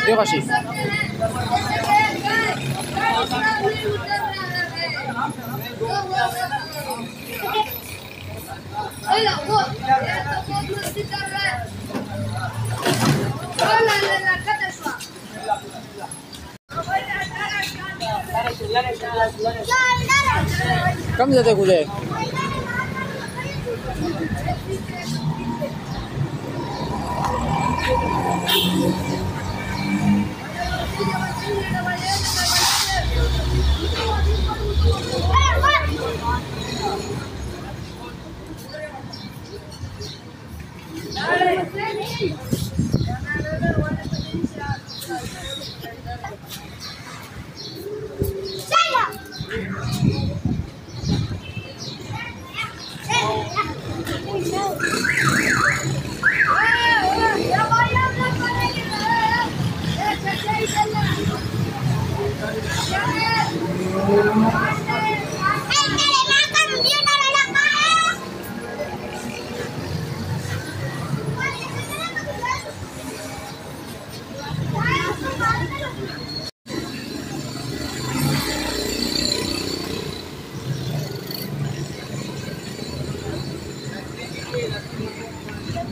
देखो she come जाते कुछ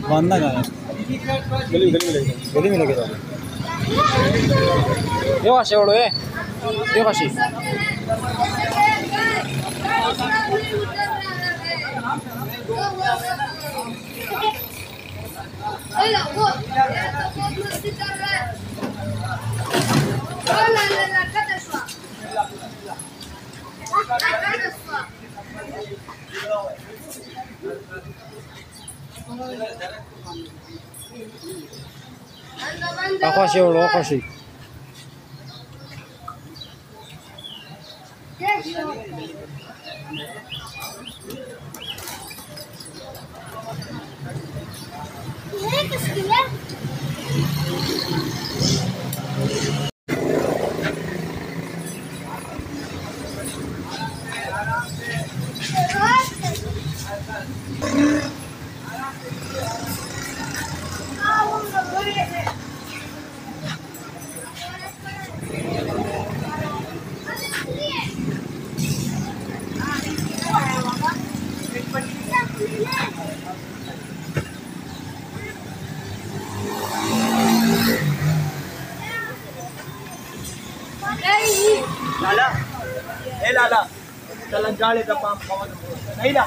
बांधना कहाँ है? गली में लेके जाओ। देखो आशी ओढ़ो है, देखो आशी। Ako siya ulo ako siya. लाला, ए लाला, चल जाले दपा नहीं ला।